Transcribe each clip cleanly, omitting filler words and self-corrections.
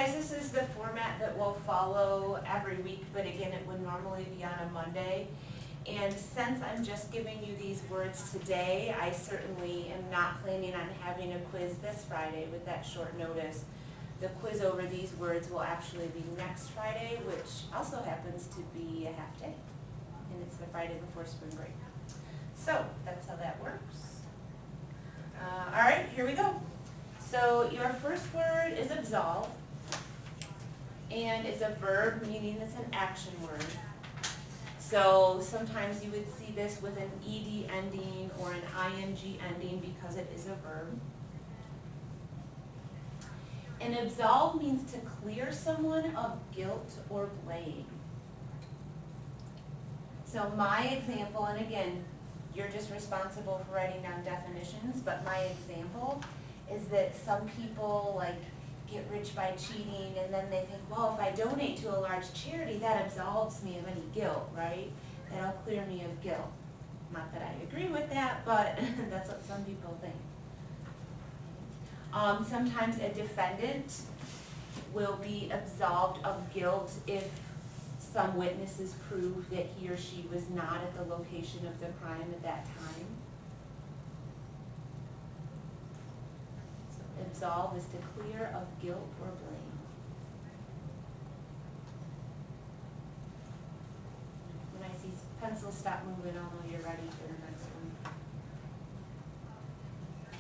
guys, this is the format that we'll follow every week, but again, it would normally be on a Monday. And since I'm just giving you these words today, I certainly am not planning on having a quiz this Friday with that short notice. The quiz over these words will actually be next Friday, which also happens to be a half day. And it's the Friday before spring break. So that's how that works. All right, here we go. So your first word is absolve, and it's a verb, meaning it's an action word. So sometimes you would see this with an ed ending or an ing ending because it is a verb. And absolve means to clear someone of guilt or blame. So my example, and again, you're just responsible for writing down definitions, but my example is that some people like get rich by cheating, and then they think, well, if I donate to a large charity, that absolves me of any guilt, right? That'll clear me of guilt. Not that I agree with that, but that's what some people think. Sometimes a defendant will be absolved of guilt if some witnesses prove that he or she was not at the location of the crime at that time. So absolve is to clear of guilt or blame. When I see pencils stop moving, I'll know you're ready for the next one.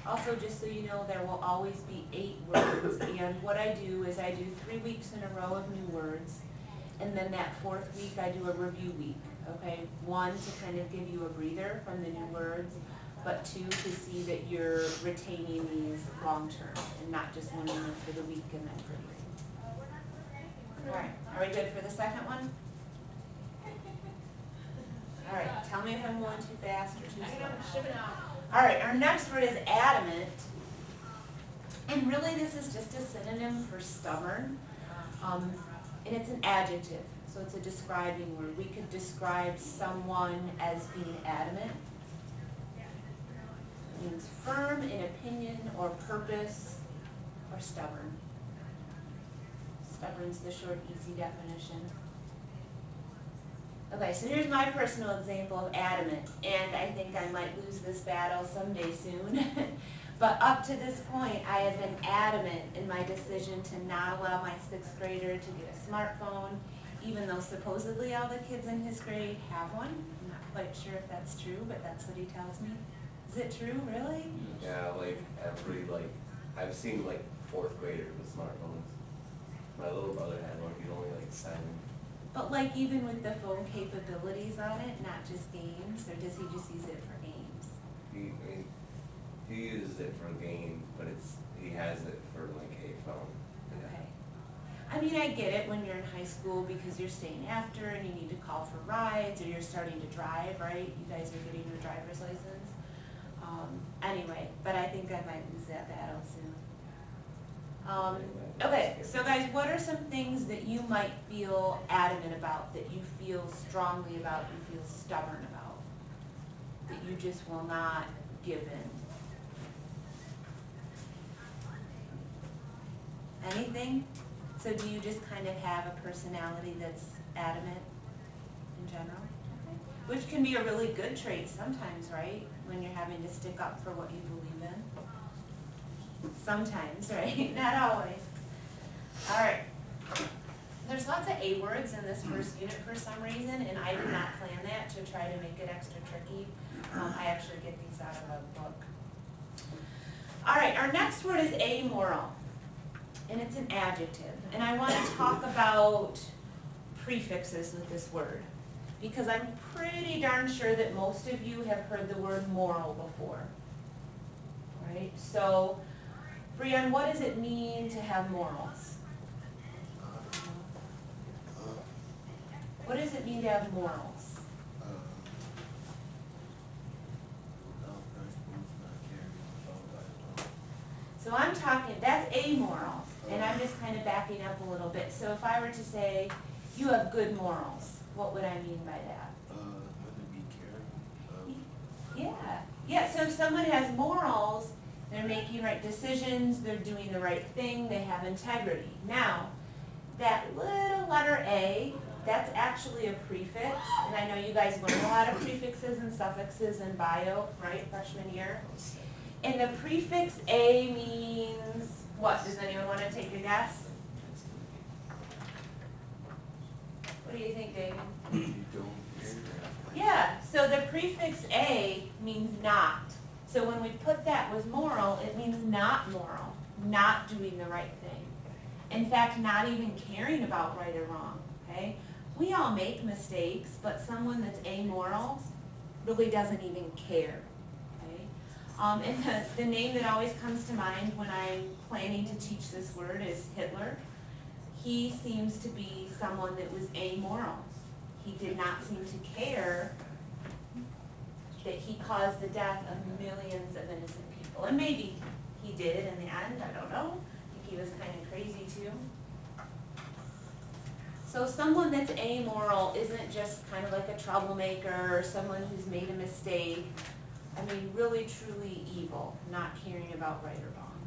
Also, just so you know, there will always be 8 words, and what I do is I do 3 weeks in a row of new words, and then that 4th week I do a review week, okay? 1, to kind of give you a breather from the new words, but 2, to see that you're retaining these long term and not just learning them for the week and then for the year. All right, are we good for the second one? All right, tell me if I'm going too fast or too slow. All right, our next word is adamant, and really this is just a synonym for stubborn, and it's an adjective, so it's a describing word. We could describe someone as being adamant. It means firm in opinion or purpose, or stubborn. Stubborn's the short, easy definition. Okay, so here's my personal example of adamant, and I think I might lose this battle someday soon. But up to this point, I have been adamant in my decision to not allow my 6th grader to get a smartphone, even though supposedly all the kids in his grade have one. I'm not quite sure if that's true, but that's what he tells me. Is it true, really? Yeah, I've seen 4th graders with smartphones. My little brother had one, he's only 7. But even with the phone capabilities on it, not just games, or does he just use it for games? He uses it for games, but he has it for a phone. Okay. I mean, I get it when you're in high school because you're staying after and you need to call for rides or you're starting to drive, right? You guys are getting your driver's license. Anyway, but I think I might lose that battle soon. Okay, so guys, what are some things that you might feel adamant about, that you feel strongly about, you feel stubborn about, that you just will not give in? Anything? So do you just kind of have a personality that's adamant in general? Okay. Which can be a really good trait sometimes, right? When you're having to stick up for what you believe in. Sometimes, right? Not always. All right. There's lots of A words in this first unit for some reason, and I did not plan that to try to make it extra tricky. I actually get these out of a book. All right, our next word is amoral, and it's an adjective. And I want to talk about prefixes with this word, because I'm pretty darn sure that most of you have heard the word moral before. Right? So, Brian, what does it mean to have morals? What does it mean to have morals? So I'm talking, that's amoral, and I'm just kind of backing up a little bit. So if I were to say, you have good morals, what would I mean by that? Wouldn't it be caring? Yeah, so if someone has morals, They're making right decisions, they're doing the right thing, they have integrity. Now, that little letter A, that's actually a prefix, and I know you guys learn a lot of prefixes and suffixes in bio, right, freshman year? And the prefix A means what? Does anyone want to take a guess? What do you think, David? You don't care. Yeah, so the prefix A means not. So when we put that with moral, it means not moral, not doing the right thing. In fact, not even caring about right or wrong, okay? We all make mistakes, but someone that's amoral really doesn't even care, okay? And the name that always comes to mind when I'm planning to teach this word is Hitler. He seems to be someone that was amoral. He did not seem to care that he caused the death of millions of innocent people. And maybe he did in the end, I don't know. I think he was kind of crazy too. So someone that's amoral isn't just kind of like a troublemaker or someone who's made a mistake. I mean, really, truly evil, not caring about right or wrong.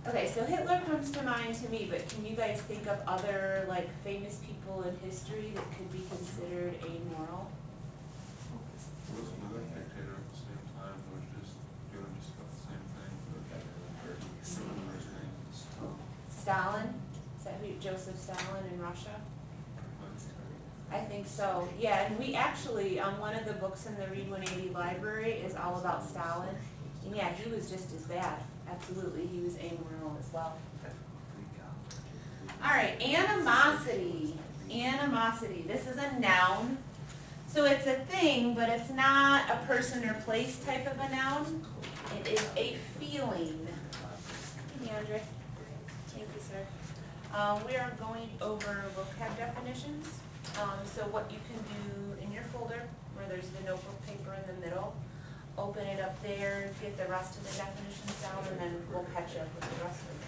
Okay, so Hitler comes to mind to me, but can you guys think of other like famous people in history that could be considered amoral? Wasn't a dictator at the same time, who was just doing just about the same thing, but similar things. Stalin? Is that who, Joseph Stalin in Russia? I think so, yeah, and we actually, one of the books in the Read 180 library is all about Stalin. And yeah, he was just as bad, absolutely, he was amoral as well. All right, animosity. Animosity, this is a noun. So it's a thing, but it's not a person or place type of a noun. It is a feeling. Hey, Andre. Thank you, sir. We are going over vocab definitions. So what you can do in your folder, where there's the notebook paper in the middle, open it up there, get the rest of the definitions down, and then we'll catch up with the rest of them.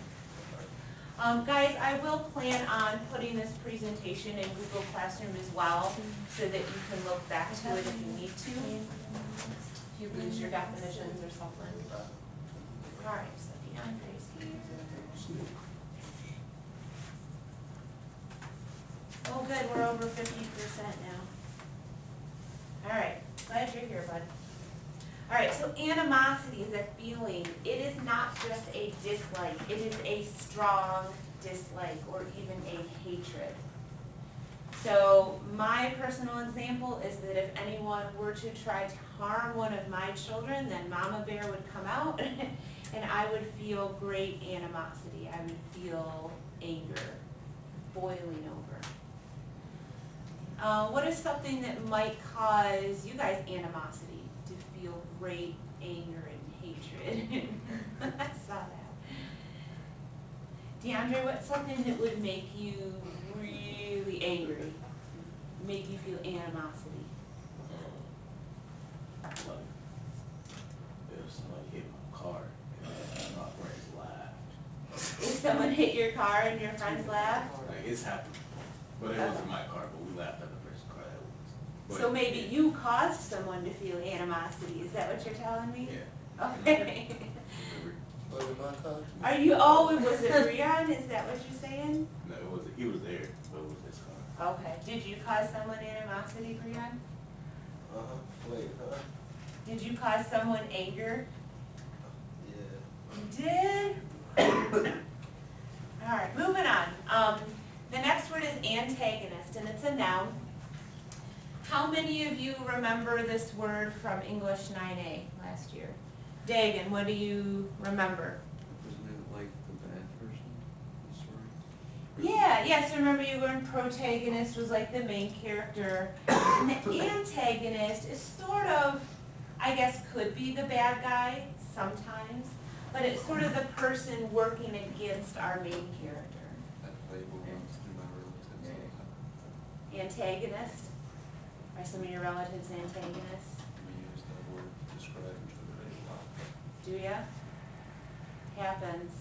Guys, I will plan on putting this presentation in Google Classroom as well, so that you can look back to it if you need to, if you lose your definitions or something. All right, so DeAndre's here. Oh, good, we're over 50% now. All right, glad you're here, bud. All right, so animosity is a feeling. It is not just a dislike. It is a strong dislike or even a hatred. So my personal example is that if anyone were to try to harm one of my children, then Mama Bear would come out and I would feel great animosity. I would feel anger boiling over. What is something that might cause you guys animosity? To feel great anger and hatred. I saw that. DeAndre, what's something that would make you really angry? Make you feel animosity? Like, if somebody hit my car and my friends laughed. If someone hit your car and your friends laughed? Like, it's happened. But it wasn't my car, but we laughed at the person's car that was. So maybe you caused someone to feel animosity, is that what you're telling me? Yeah. Okay. Was it my car? Are you, oh, was it Brian, is that what you're saying? No, it wasn't, he was there, but it was his car. Okay, did you cause someone animosity, Brian? Wait, huh? Did you cause someone anger? Yeah. You did? Alright, moving on. The next word is antagonist, and it's a noun. How many of you remember this word from English 9A last year? Dagan, what do you remember? Wasn't it like the bad person in the story? Yeah, yes, remember you learned protagonist was like the main character. And the antagonist is sort of, I guess, could be the bad guy sometimes, but it's sort of the person working against our main character. That label runs through my relatives all the time. Antagonist? Are some of your relatives antagonists? We use that word to describe each other a lot. Do ya? Happens.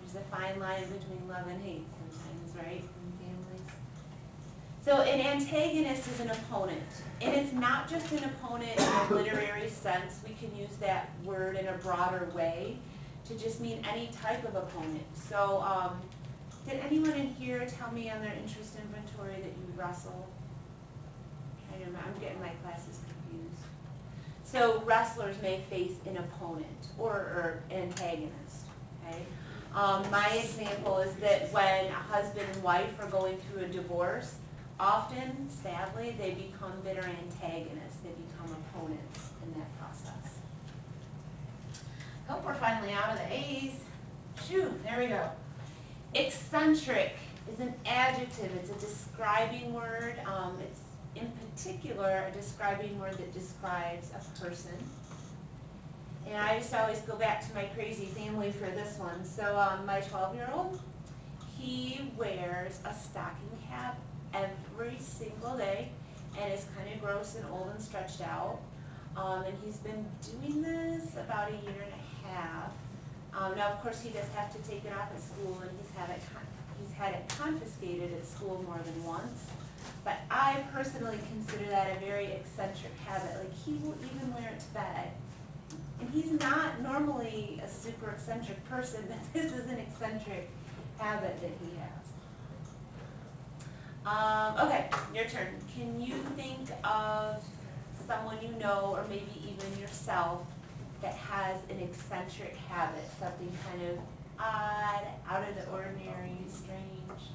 There's a fine line between love and hate sometimes, right, in families? So an antagonist is an opponent, and it's not just an opponent in a literary sense. We can use that word in a broader way to just mean any type of opponent. So did anyone in here tell me on their interest inventory that you wrestle? I'm getting my classes confused. So wrestlers may face an opponent or antagonist, okay? My example is that when a husband and wife are going through a divorce, often, sadly, they become bitter antagonists. They become opponents in that process. Hope we're finally out of the A's. Shoo, there we go. Eccentric is an adjective. It's a describing word. It's in particular a describing word that describes a person. And I just always go back to my crazy family for this one. So my 12-year-old, he wears a stocking cap every single day, and is kind of gross and old and stretched out. And he's been doing this about a year and a half. Now, of course, he does have to take it off at school, and he's had it confiscated at school more than once. But I personally consider that a very eccentric habit. Like, he will even wear it to bed. And he's not normally a super eccentric person, but this is an eccentric habit that he has. Okay, your turn. Can you think of someone you know, or maybe even yourself, that has an eccentric habit, something kind of odd, out of the ordinary, strange?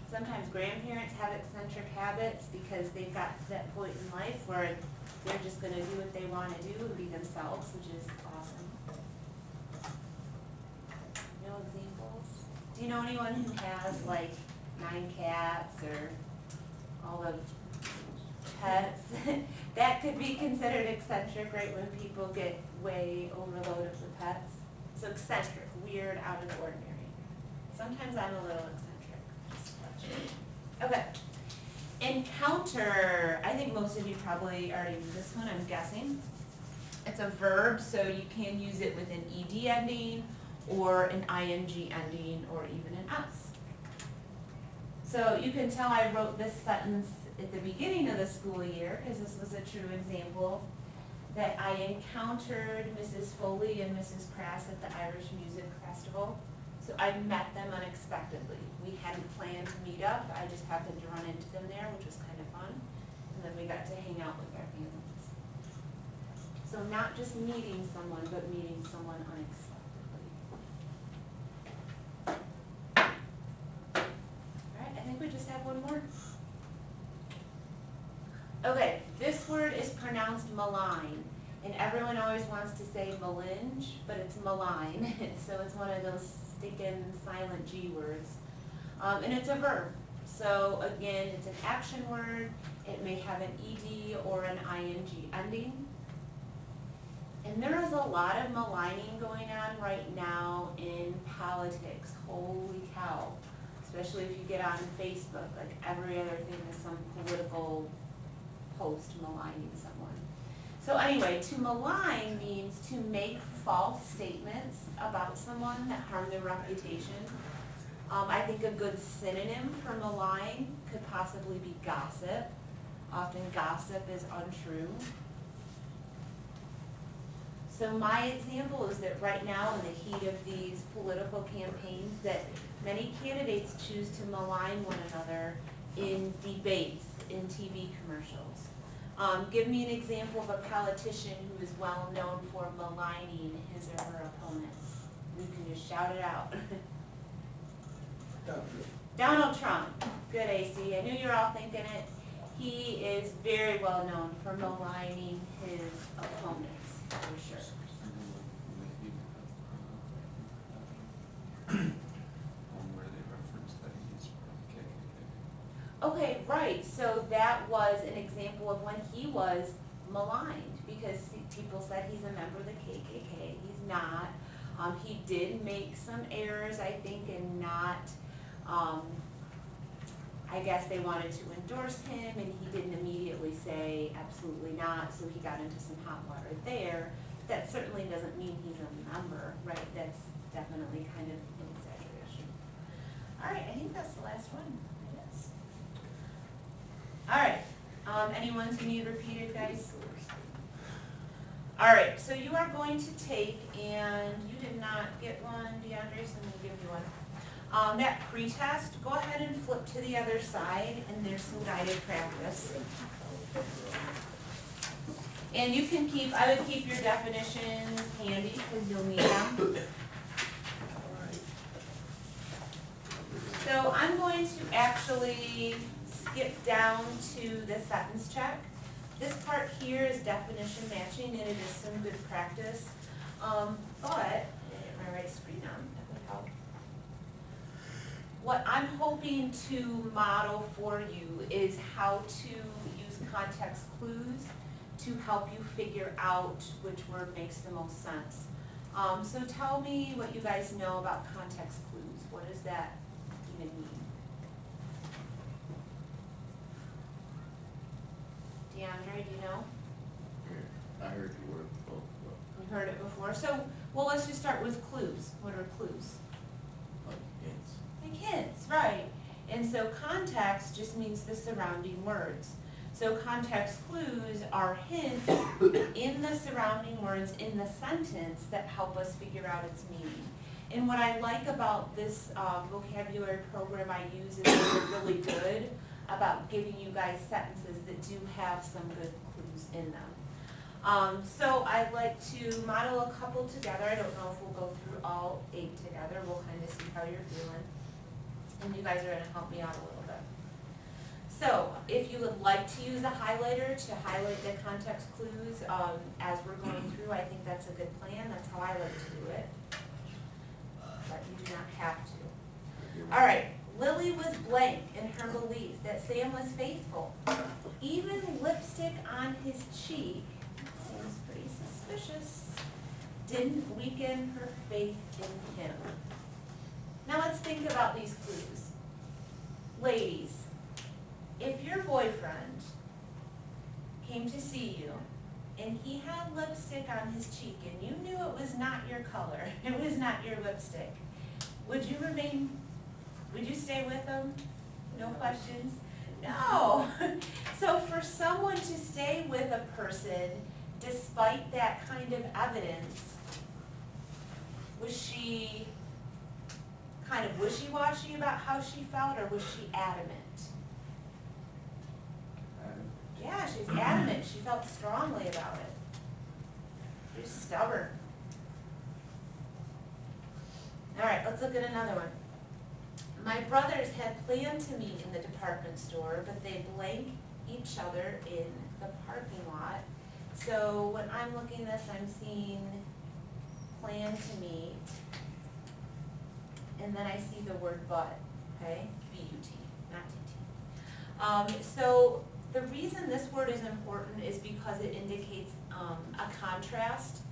Sometimes grandparents have eccentric habits because they've got to that point in life where they're just going to do what they want to do and be themselves, which is awesome. No examples? Do you know anyone who has like 9 cats or all the pets? That could be considered eccentric, right, when people get way overloaded with pets. So eccentric, weird, out of the ordinary. Sometimes I'm a little eccentric. Okay. Encounter. I think most of you probably already knew this one, I'm guessing. It's a verb, so you can use it with an ed ending or an ing ending or even an s. So you can tell I wrote this sentence at the beginning of the school year because this was a true example, that I encountered Mrs. Foley and Mrs. Prass at the Irish Music Festival. So I met them unexpectedly. We hadn't planned to meet up. I just happened to run into them there, which was kind of fun. And then we got to hang out with our families. So not just meeting someone, but meeting someone unexpectedly. All right, I think we just have one more. Okay, this word is pronounced malign. And everyone always wants to say malinge, but it's malign. So it's one of those sticking silent G words. And it's a verb. So again, it's an action word. It may have an ed or an ing ending. And there is a lot of maligning going on right now in politics. Holy cow. Especially if you get on Facebook, like every other thing is some political post maligning someone. So anyway, to malign means to make false statements about someone that harm their reputation. I think a good synonym for malign could possibly be gossip. Often gossip is untrue. So my example is that right now in the heat of these political campaigns, that many candidates choose to malign one another in debates, in TV commercials. Give me an example of a politician who is well known for maligning his or her opponents. You can just shout it out. Donald Trump. Good, AC. I knew you were all thinking it. He is very well known for maligning his opponents, for sure. Where they reference that he's from KKK. Okay, right. So that was an example of when he was maligned because people said he's a member of the KKK. He's not. He did make some errors, I think, in not, I guess they wanted to endorse him and he didn't immediately say absolutely not, so he got into some hot water there. That certainly doesn't mean he's a member, right? That's definitely kind of an exaggeration. All right, I think that's the last one. It is. All right, any ones you need repeated, guys? All right, so you are going to take, and you did not get one, DeAndre, so I'm gonna give you one. That pre-test, go ahead and flip to the other side, and there's some guided practice. And you can keep, I would keep your definitions handy, because you'll need them. So I'm going to actually skip down to the sentence check. This part here is definition matching, and it is some good practice. But, get my right screen on, that would help. What I'm hoping to model for you is how to use context clues to help you figure out which word makes the most sense. So tell me what you guys know about context clues. What does that even mean? DeAndre, do you know? I heard the word before. You heard it before. So, well, let's just start with clues. What are clues? Like hints. Like hints, right. And so context just means the surrounding words. So context clues are hints in the surrounding words in the sentence that help us figure out its meaning. And what I like about this vocabulary program I use is they're really good about giving you guys sentences that do have some good clues in them. So I'd like to model a couple together. I don't know if we'll go through all 8 together. We'll kind of see how you're feeling. And you guys are going to help me out a little bit. So if you would like to use a highlighter to highlight the context clues as we're going through, I think that's a good plan. That's how I like to do it. But you do not have to. All right. Lily was blank in her belief that Sam was faithful. Even lipstick on his cheek, seems pretty suspicious, didn't weaken her faith in him. Now let's think about these clues. Ladies, if your boyfriend came to see you and he had lipstick on his cheek and you knew it was not your color, it was not your lipstick, would you stay with him? No questions? No. So for someone to stay with a person despite that kind of evidence, was she kind of wishy-washy about how she felt, or was she adamant? Yeah, she's adamant. She felt strongly about it. She's stubborn. All right, let's look at another one. My brothers had planned to meet in the department store, but they blank each other in the parking lot. So when I'm looking at this, I'm seeing plan to meet, and then I see the word but, okay? B-U-T, not T-T. So the reason this word is important is because it indicates a contrast,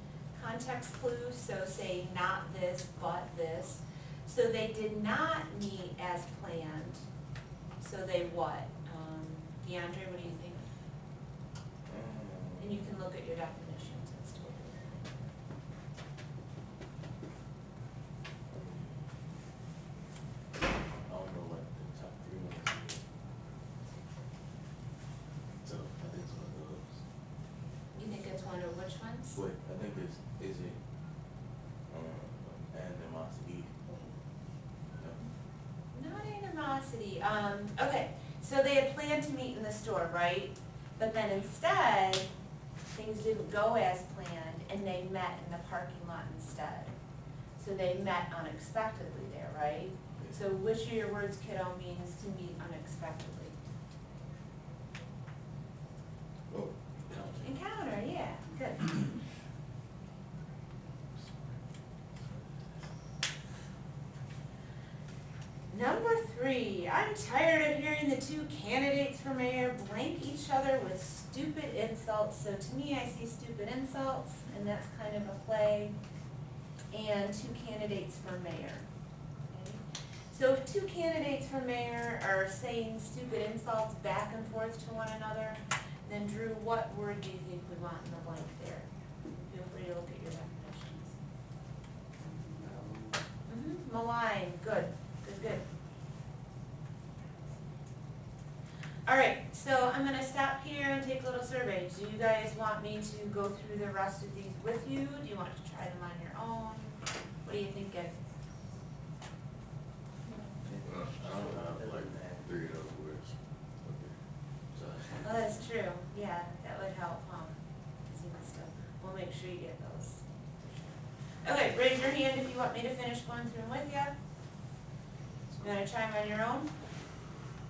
context clue, so say not this, but this. So they did not meet as planned, so they what? DeAndre, what do you think? And you can look at your definitions, it's totally I don't know what the top 3 ones are. So I think it's one of those. You think it's one of which ones? Wait, I think it's, is it animosity? No. Not animosity. Okay, so they had planned to meet in the store, right? But then instead, things didn't go as planned, and they met in the parking lot instead. So they met unexpectedly there, right? So which of your words, kiddo, means to meet unexpectedly? Oh, Encounter, yeah, good. Number 3, I'm tired of hearing the 2 candidates for mayor blank each other with stupid insults. So to me, I see stupid insults, and that's kind of a play, and 2 candidates for mayor. Okay? So if 2 candidates for mayor are saying stupid insults back and forth to one another, then Drew, what word do you think we want in the blank there? Feel free to look at your definitions. malign, good, good, good. All right, so I'm gonna stop here and take a little survey. Do you guys want me to go through the rest of these with you? Do you want to try them on your own? What are you thinking? Well, I don't have like 3 of those words. So Oh, that's true, yeah, that would help, see my stuff. We'll make sure you get those. Okay, raise your hand if you want me to finish going through them with you. You wanna try them on your own?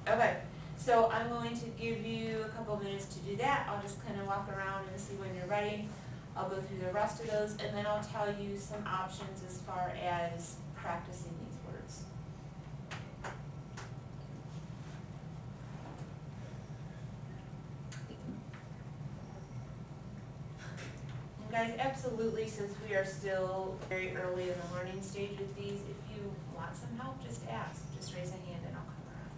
Okay, so I'm going to give you a couple minutes to do that. I'll just kind of walk around and see when you're ready. I'll go through the rest of those, and then I'll tell you some options as far as practicing these words. And guys, absolutely, since we are still very early in the learning stage with these, if you want some help, just ask. Just raise a hand and I'll come around.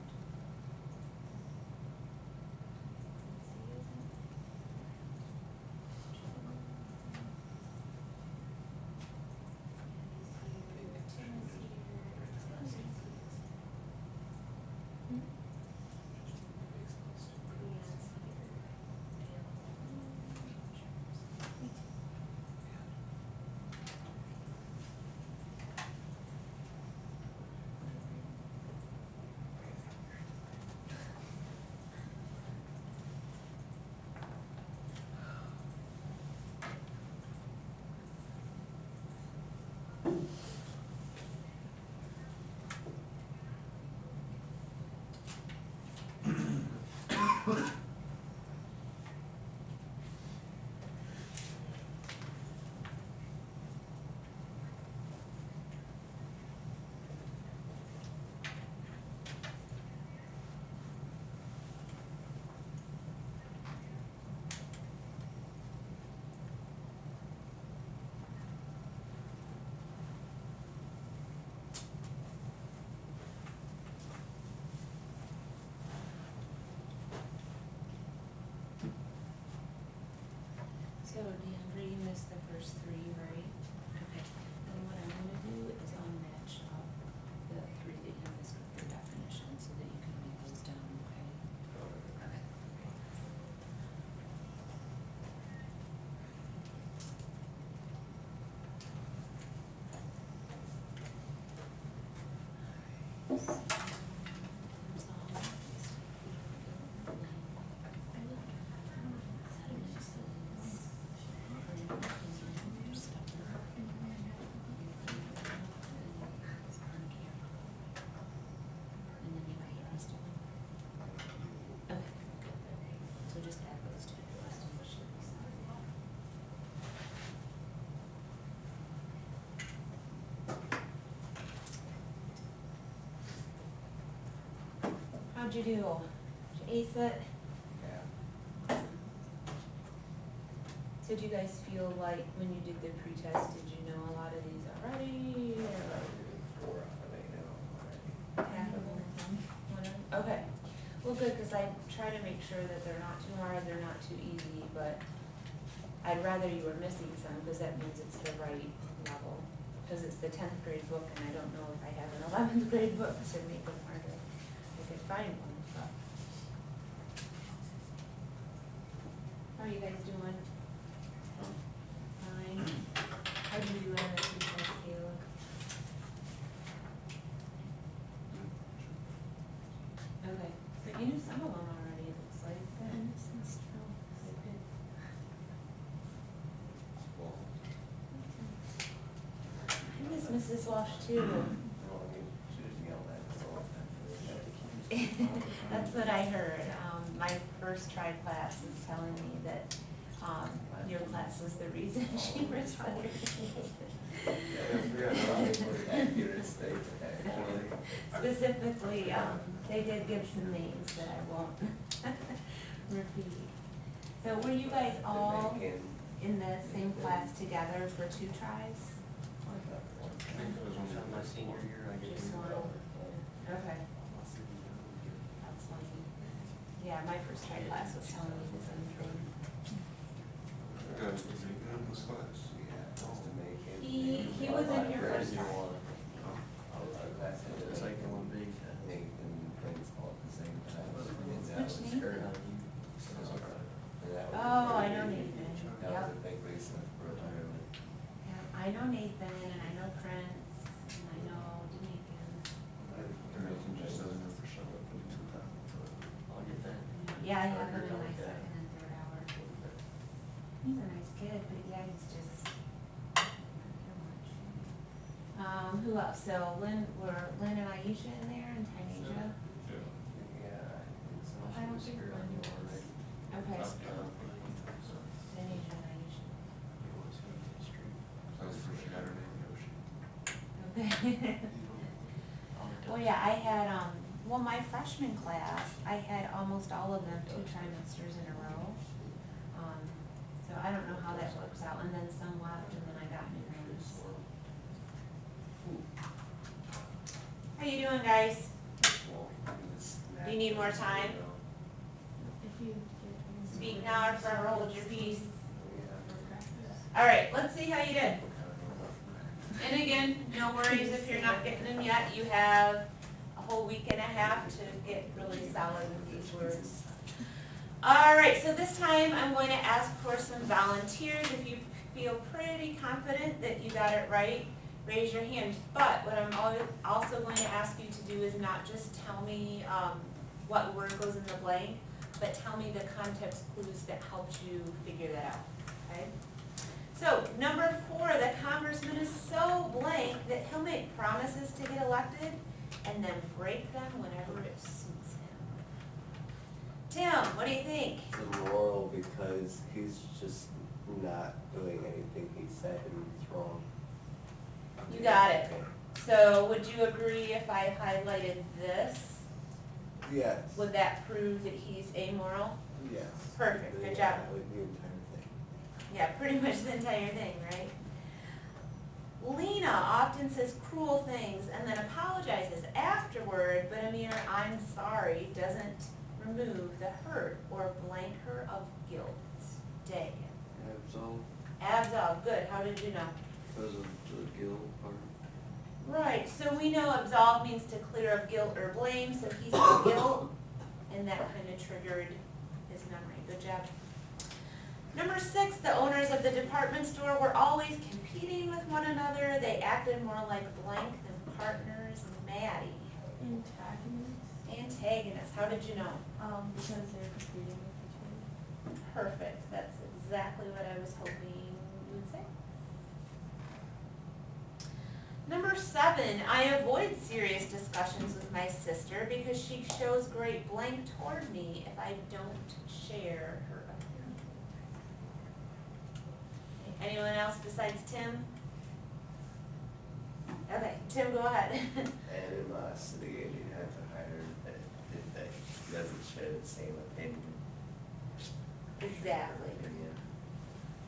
So, Deandra, you missed the first 3, right? Okay. And what I'm gonna do is I'll match up the 3 that you missed with your definition so that you can write those down, okay? Okay. So just add those to the list and it should be fine. How'd you do? Did you ace it? Yeah. So did you guys feel like when you did the pretest, did you know a lot of these already? Or 4 out of 8 now already. half of them? Okay. Well, good, because I try to make sure that they're not too hard, they're not too easy, but I'd rather you were missing some, because that means it's the right level. Because it's the 10th grade book, and I don't know if I have an 11th grade book to make them harder. I could find one, but. How are you guys doing? Fine. How do you do on the pretest scale? Okay, but you knew some of them already, it looks like. Good. Good, good. I miss Mrs. Walsh too. Well, I mean, she just yelled at us all the time. That's what I heard. My first tri class was telling me that, your class was the reason she retired. Accurate statement, actually. Specifically, they did give some names that I won't repeat. So were you guys all in the same class together for 2 tries? I think it was only my senior year, I guess. Just one? Okay. That's funny. Yeah, my first tri class was telling me the same thing. Good, was he good in this class? Yeah, just to make it. He was in your first try. I was the Nathan? skirt on you. And that was a Oh, I big- know Nathan, That yep. was a big reason for retirement. Yeah, I know Nathan, and I know Prince, and I know Dominican. Nathan just doesn't ever show up in 2000, but I'll get that. Yeah, I have him Started in my out, yeah. second and third hour. He's a nice kid, but yeah, he's just. Who else? So Lynn and Aisha in there and Tynesia? Yeah. Yeah, I think so. I don't think Skirt on you already. Okay. That's Tynesia and Aisha. where she got her name, Yoshi. Okay. Well, yeah, I had, well, my freshman class, I had almost all of them 2 trimesters in a row. So I don't know how that works out, and then some left, and then I got new ones. How you doing, guys? Do you need more time? Speak now or forever hold your peace. All right, let's see how you did. And again, no worries if you're not getting them yet. You have a whole week and a half to get really solid with these words. All right, so this time I'm going to ask for some volunteers. If you feel pretty confident that you got it right, raise your hand. But what I'm also going to ask you to do is not just tell me what word goes in the blank, but tell me the context clues that helped you figure that out, okay? So, number 4, the congressman is so blank that he'll make promises to get elected and then break them whenever it suits him. Tim, what do you think? It's immoral because he's just not doing anything he said and it's wrong. You got it. So, would you agree if I highlighted this? Yes. Would that prove that he's amoral? Yes. Perfect, good Yeah, job. that would be the entire thing. Yeah, pretty much the entire thing, right? Lena often says cruel things and then apologizes afterward, but a mere "I'm sorry" doesn't remove the hurt or blank her of guilt. Day. Absolve, Absolve, good, how did you know? because of the guilt part. Right, so we know absolve means to clear of guilt or blame, so he's the guilt, and that kind of triggered his memory. Good job. Number 6, the owners of the department store were always competing with one another. They acted more like blank than partners. Maddie. Antagonists. How did you know? Because they're competing with each other. Perfect. That's exactly what I was hoping you would say. Number 7, I avoid serious discussions with my sister because she shows great blank toward me if I don't share her opinion. Anyone else besides Tim? Okay, Tim, go ahead. Animosity, and you have to hire that he doesn't share the same opinion. Exactly. Opinion.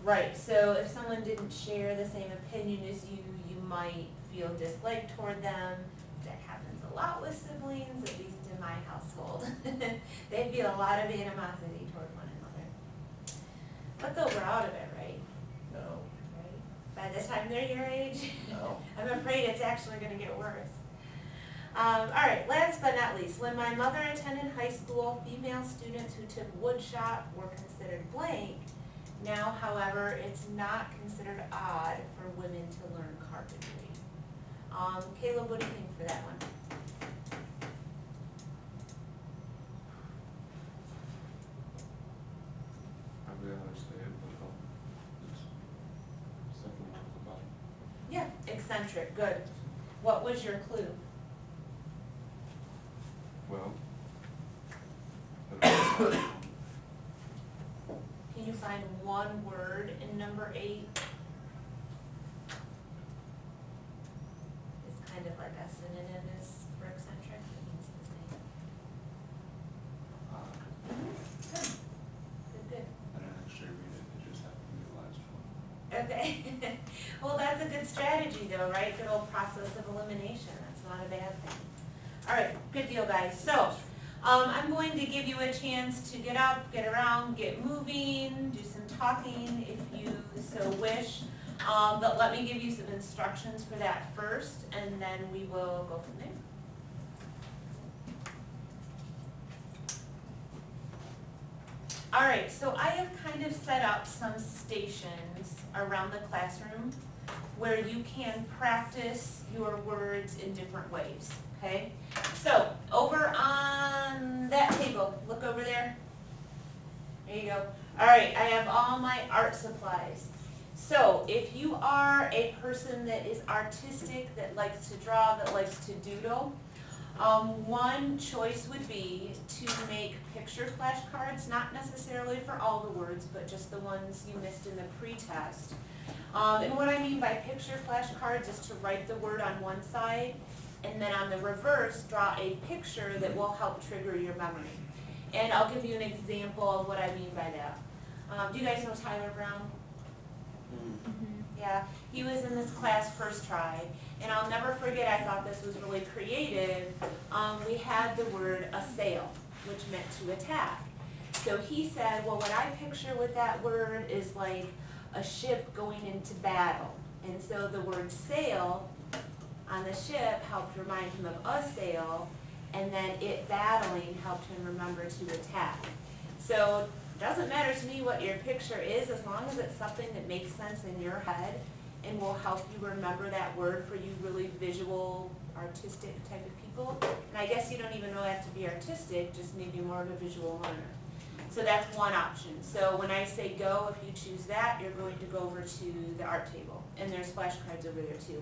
Right, so if someone didn't share the same opinion as you, you might feel dislike toward them. That happens a lot with siblings, at least in my household. They feel a lot of animosity toward one another. But they'll grow out of it, right? No, Right? By the time they're your age, no. I'm afraid it's actually gonna get worse. All right, last but not least, when my mother attended high school, female students who took wood shop were considered blank. Now, however, it's not considered odd for women to learn carpentry. Caleb, what do you think for that one? Probably understand it, but it's second one at the bottom. Yeah, eccentric, good. What was your clue? Well. Can you find one word in number 8? It's kind of like a synonym is for eccentric, it means the same. Good, good, good. I didn't actually read it, it just happened to be the last one. Okay, well, that's a good strategy though, right? Good old process of elimination, that's not a bad thing. All right, good deal, guys. So, I'm going to give you a chance to get up, get around, get moving, do some talking if you so wish. But let me give you some instructions for that first, and then we will go from there. All right, so I have kind of set up some stations around the classroom where you can practice your words in different ways, okay? So, over on that table, look over there. There you go. All right, I have all my art supplies. So, if you are a person that is artistic, that likes to draw, that likes to doodle, one choice would be to make picture flashcards, not necessarily for all the words, but just the ones you missed in the pre-test. And what I mean by picture flashcards is to write the word on one side, and then on the reverse, draw a picture that will help trigger your memory. And I'll give you an example of what I mean by that. Do you guys know Tyler Brown? Yeah, he was in this class first try, and I'll never forget, I thought this was really creative. We had the word assail, which meant to attack. So he said, well, what I picture with that word is like a ship going into battle. And so the word sail on the ship helped remind him of a sail, and then it battling helped him remember to attack. So it doesn't matter to me what your picture is, as long as it's something that makes sense in your head and will help you remember that word for you really visual, artistic type of people. And I guess you don't even know that to be artistic, just maybe more of a visual learner. So that's one option. So when I say go, if you choose that, you're going to go over to the art table. And there's flashcards over there too.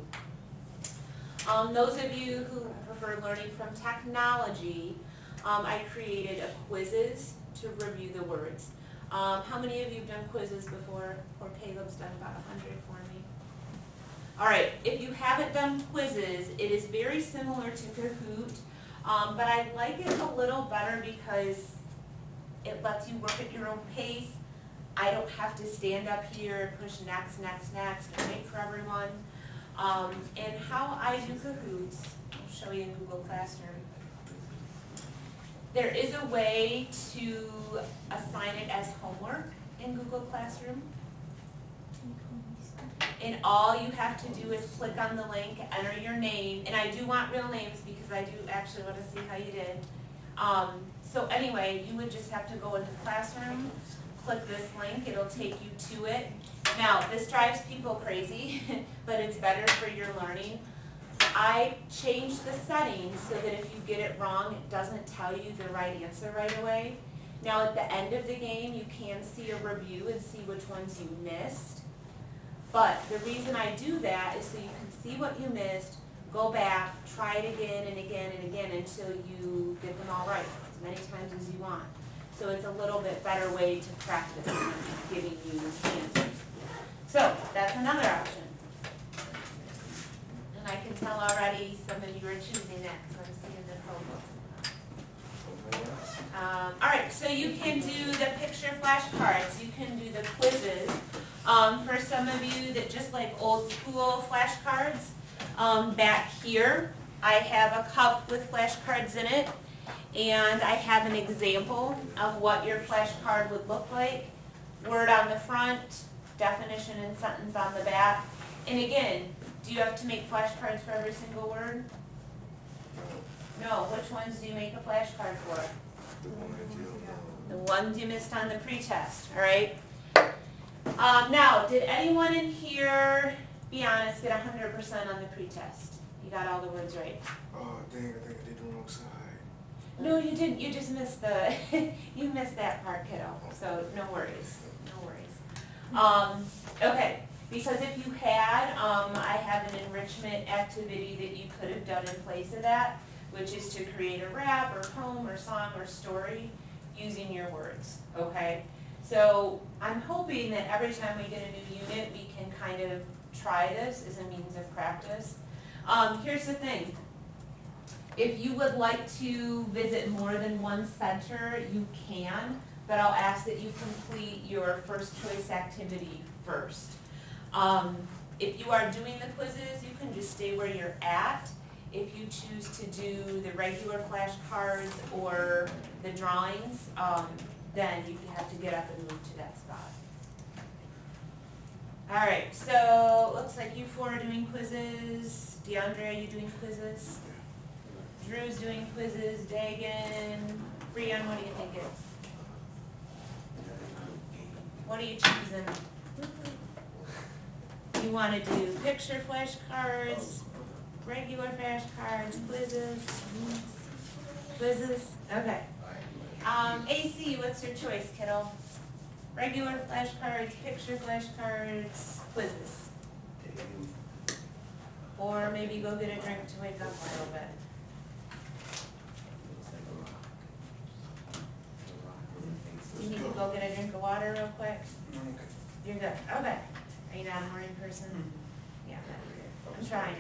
Those of you who prefer learning from technology, I created a quizzes to review the words. How many of you have done quizzes before? Or Caleb's done about 100 for me. All right, if you haven't done quizzes, it is very similar to Kahoot, but I like it a little better because it lets you work at your own pace. I don't have to stand up here and push next, next, next, and wait for everyone. And how I do Kahoots, I'll show you in Google Classroom. There is a way to assign it as homework in Google Classroom. And all you have to do is click on the link, enter your name, and I do want real names because I do actually want to see how you did. So anyway, you would just have to go into Classroom, click this link, it'll take you to it. Now, this drives people crazy, but it's better for your learning. I changed the settings so that if you get it wrong, it doesn't tell you the right answer right away. Now, at the end of the game, you can see a review and see which ones you missed. But the reason I do that is so you can see what you missed, go back, try it again and again and again until you get them all right, as many times as you want. So it's a little bit better way to practice than just giving you answers. So that's another option. And I can tell already some of you are choosing that because I'm seeing the promo. All right, so you can do the picture flashcards. You can do the quizzes. For some of you that just like old school flashcards, back here I have a cup with flashcards in it, and I have an example of what your flashcard would look like. Word on the front, definition and sentence on the back. And again, do you have to make flashcards for every single word? No. Which ones do you make a flashcard for? The ones you missed on the pretest, all right? Now, did anyone in here, be honest, get 100% on the pretest? You got all the words right? Oh, dang, I think I did the wrong side. No, you didn't. You just missed the, you missed that part, kiddo. So no worries, no worries. Okay, because if you had, I have an enrichment activity that you could have done in place of that, which is to create a rap or poem or song or story using your words, okay? So I'm hoping that every time we get a new unit, we can kind of try this as a means of practice. Here's the thing. If you would like to visit more than one center, you can, but I'll ask that you complete your first choice activity first. If you are doing the quizzes, you can just stay where you're at. If you choose to do the regular flashcards or the drawings, then you have to get up and move to that spot. All right, so looks like you four are doing quizzes. DeAndre, are you doing quizzes? Drew's doing quizzes. Dagan, Brian, what do you think it is? What are you choosing? You wanna do picture flashcards, regular flashcards, quizzes? Quizzes, okay. AC, what's your choice, kiddo? Regular flashcards, picture flashcards, quizzes? Or maybe go get a drink to wake up a little bit. You need to go get a drink of water real quick? Okay. You're good, okay. Are you not a morning person? Yeah, I'm trying.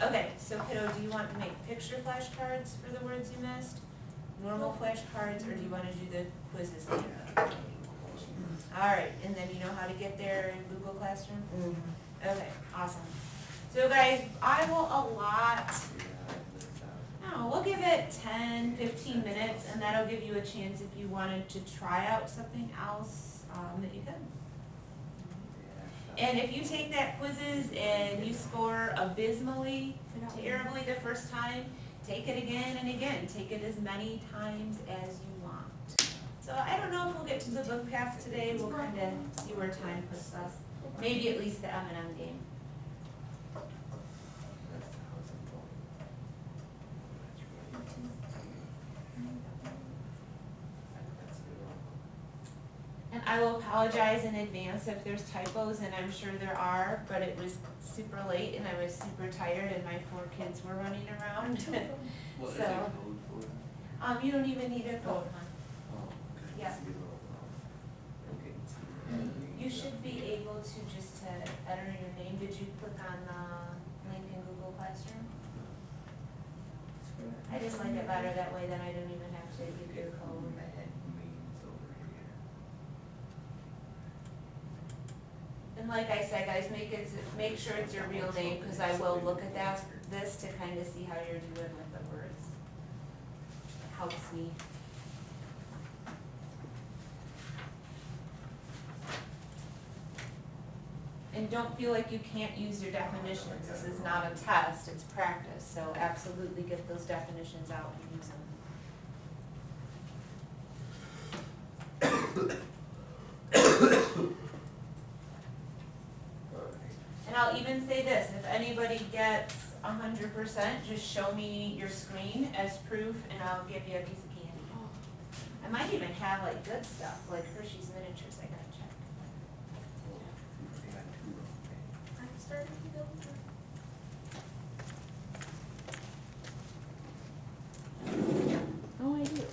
Okay, so kiddo, do you want to make picture flashcards for the words you missed? Normal flashcards, or do you wanna do the quizzes later? Alright, and then you know how to get there in Google Classroom? Okay, awesome. So guys, I will allot, we'll give it 10, 15 minutes, and that'll give you a chance if you wanted to try out something else, that you could. And if you take that quizzes and you score abysmally, terribly the first time, take it again and again. Take it as many times as you want. So I don't know if we'll get to the book pass today. We'll kind of see where time puts us. Maybe at least the M&M game. And I will apologize in advance if there's typos, and I'm sure there are, but it was super late and I was super tired and my poor kids were running around. What is So, it code for? You don't even need a code, hon. Oh, okay. Yeah. Okay. You should be able to just enter your name. Did you click on the link in Google Classroom? I just like it better that way, then I don't even have to give you a code. My head means over here. And like I said, guys, make sure it's your real name, because I will look at this to kind of see how you're doing with the words. It helps me. And don't feel like you can't use your definitions. This is not a test, it's practice, so absolutely get those definitions out and use them. And I'll even say this, if anybody gets 100%, just show me your screen as proof and I'll give you a piece of candy. I might even have like good stuff, like Hershey's miniatures, I gotta check. I'm starting to go. Oh, I do.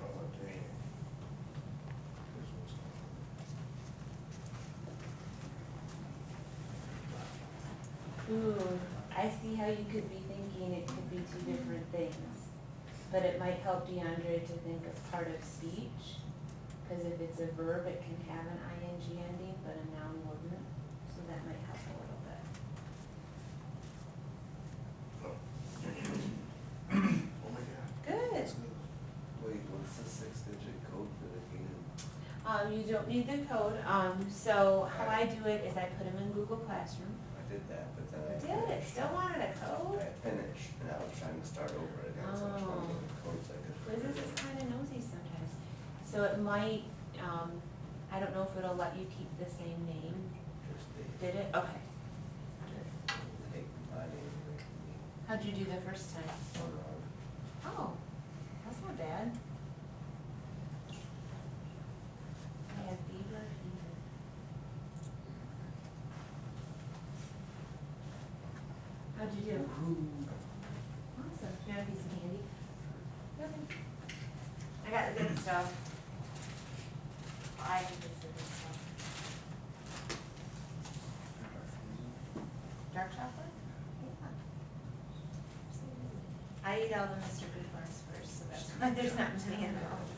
Oh, dang. Ooh, I see how you could be thinking it could be two different things. But it might help DeAndre to think of part of speech, because if it's a verb, it can have an ing ending, but a noun wouldn't. So that might help a little bit. Oh my God. Good. That's good. Wait, what's the 6-digit code for the game? You don't need the code. So how I do it is I put them in Google Classroom. I did that, but then I. Did it? Still wanted a code? I finished, and I was trying to start over again, so I was trying to get the codes I could. Quizzes is kind of nosy sometimes. So it might, I don't know if it'll let you keep the same name. Just the. Did it? Okay. Take my name away from me. How'd you do the first time? Oh, no. Oh, that's not bad. I have fever. How'd you do? Awesome. You want a piece of candy? Okay. I got the good stuff. I think it's the good stuff. Dark chocolate? Yeah. I eat all the Mr. Good bars first, so that That's why there's not many involved.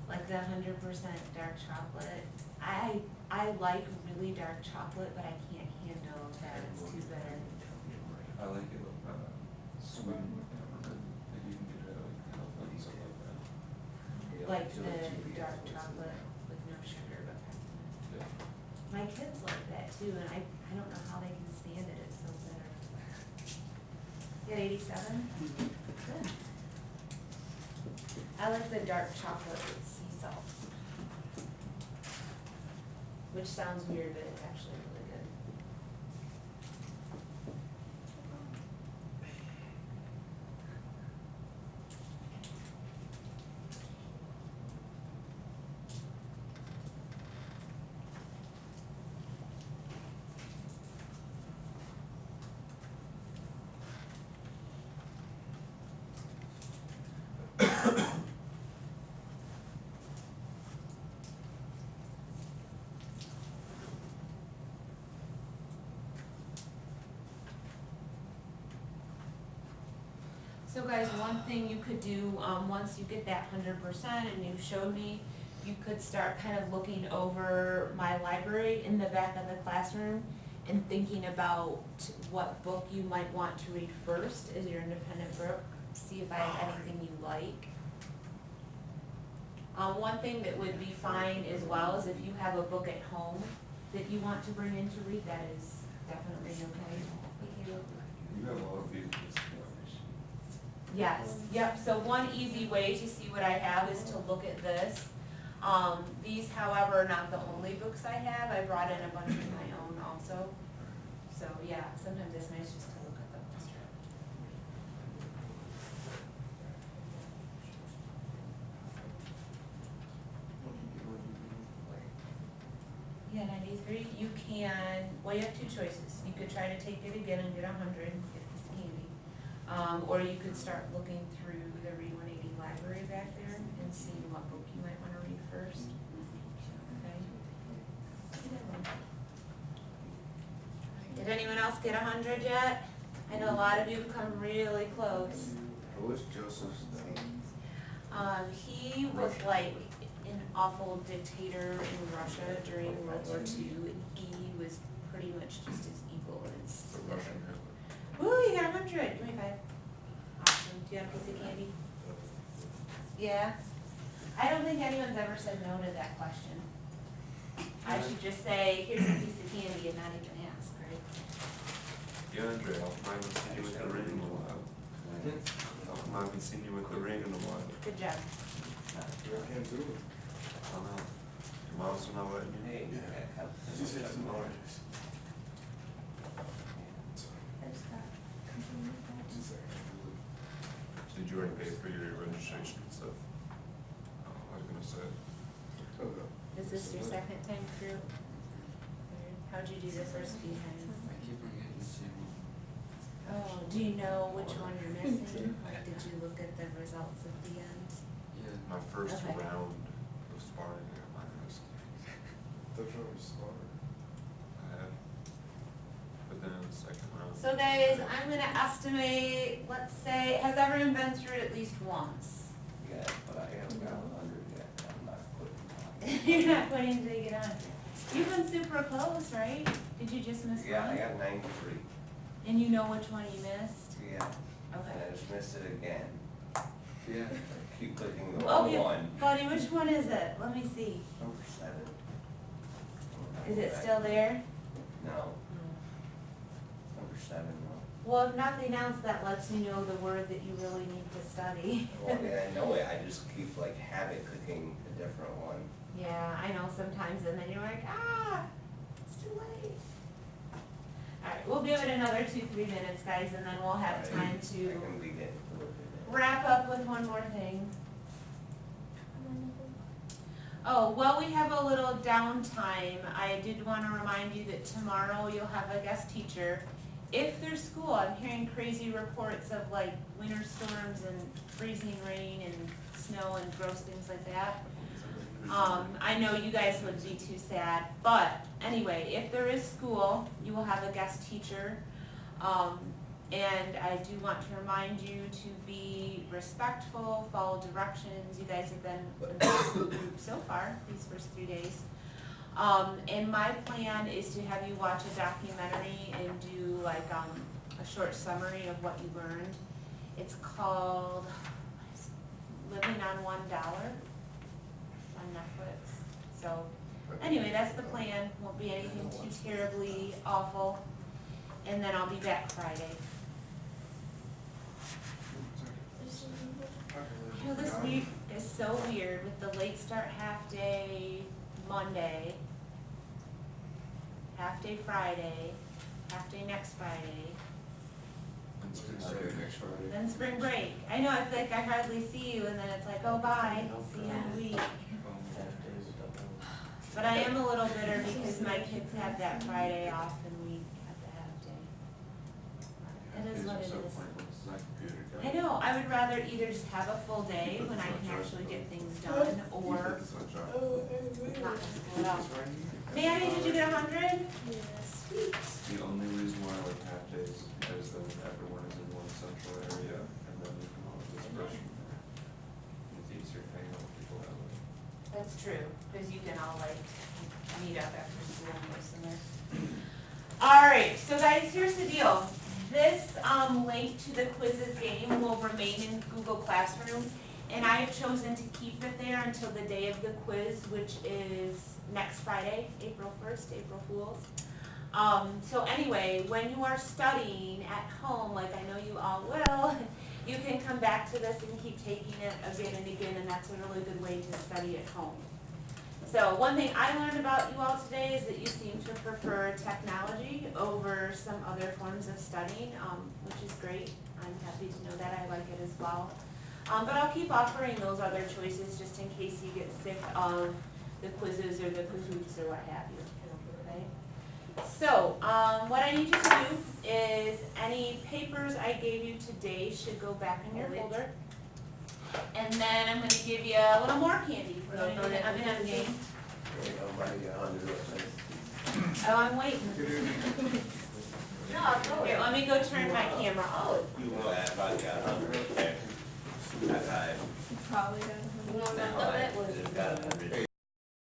Like the 100% dark chocolate. I like really dark chocolate, but I can't handle that it's too bitter. I like it sweet with peppermint, and you can get it at like health and stuff like that. Like the dark chocolate with no sugar but peppermint. Yeah. My kids like that too, and I don't know how they can stand it, it's so bitter. You got 87? Good. I like the dark chocolate with sea salt. Which sounds weird, but it's actually really good. So guys, one thing you could do, once you get that 100% and you showed me, you could start kind of looking over my library in the back of the classroom and thinking about what book you might want to read first as your independent book, see if I have anything you like. One thing that would be fine as well is if you have a book at home that you want to bring in to read, that is definitely okay. Thank you. You have a lot of vehicles. Yes, yep, so one easy way to see what I have is to look at this. These, however, are not the only books I have, I brought in a bunch of my own also. So, yeah, sometimes it's nice just to look at them. Yeah, 93, you can, well, you have two choices. You could try to take it again and get 100 and get this candy. Or you could start looking through the Read 180 library back there and see what book you might want to read first. Okay. Did anyone else get 100 yet? I know a lot of you have come really close. Who was Joseph's He was like an awful dictator in Russia during World War II, and he was pretty much just as evil as The Russian Hitler. Ooh, you got 100. Give me 5. Awesome. Do you have a piece of candy? Yeah. I don't think anyone's ever said no to that question. I should just say, here's a piece of candy and not even ask, right? Yeah, Andre, I haven't seen you with the ring in a while. I haven't seen you with the ring in a while. Good job. I can't do it. I don't know. Your mom's not letting you. Hey, She said some oranges. She said, I can't do it. Did you already pay for your registration and stuff? Oh, I was gonna say. Okay. Is this your second time through? How'd you do the first few times? I keep on getting the same one. Oh, do you know which one you're missing? Like, did you look at the results at the end? Yeah. My first Okay. round of sparring, I got my ass kicked. The first one. I had. But then in the second round. So guys, I'm gonna estimate, let's say, has everyone been through it at least once? Yeah, but I haven't got 100 yet, I'm not quitting. You're not putting until you get on. You've been super close, right? Did you just miss one? Yeah, I got 93, And you know which one you missed? yeah, and Okay. I just missed it again. Yeah. I keep clicking the Oh, wrong yeah. one. Buddy, which one is it? Let me see. Number 7. Is it still there? No, number 7, no. Well, if nothing else, that lets you know the word that you really need to study. Well, yeah, I know it, I just keep like habit clicking a different one. Yeah, I know sometimes, and then you're like, it's too late. Alright, we'll give it another 2-3 minutes, guys, and then we'll have time I to can begin to look at it. wrap up with one more thing. Oh, while we have a little downtime, I did want to remind you that tomorrow you'll have a guest teacher. If there's school, I'm hearing crazy reports of like winter storms and freezing rain and snow and gross things like that. I know you guys would be too sad, but anyway, if there is school, you will have a guest teacher. And I do want to remind you to be respectful, follow directions. You guys have been an awesome group so far, these first 3 days. And my plan is to have you watch a documentary and do like a short summary of what you learned. It's called Living on $1 on Netflix. So anyway, that's the plan. Won't be anything too terribly awful. And then I'll be back Friday. You know, this week is so weird with the late start half day Monday, half day Friday, half day next Friday, And it's gonna start next Friday. then spring break. I know, I feel like I hardly see you and then it's like, oh, bye, see you in a week. But I am a little bitter because my kids have that Friday off and we have the half day. It is what it is. I know, I would rather either just have a full day when I can actually get things done or not school at all. Manny, did you get 100? Yes. Sweet. The only reason why I like half days is because then everyone is in one central area, and then you can all disperse from there. It's easier to hang out with people that way. That's true, because you can all like meet up after school and go somewhere. All right, so guys, here's the deal. This link to the quizzes game will remain in Google Classroom, and I have chosen to keep it there until the day of the quiz, which is next Friday, April 1st, April Fools. So anyway, when you are studying at home, like I know you all will, you can come back to this and keep taking it again and again, and that's a really good way to study at home. So one thing I learned about you all today is that you seem to prefer technology over some other forms of studying, which is great. I'm happy to know that. I like it as well. But I'll keep offering those other choices just in case you get sick of the quizzes or the Kahoots or what have you. Okay? So what I need you to do is any papers I gave you today should go back in your folder. And then I'm going to give you a little more candy. We're going to do the M&M game. Oh, I'm waiting. Here, let me go turn my camera on. You will add by the 100, okay? That's high. Probably got 100. Just got 100.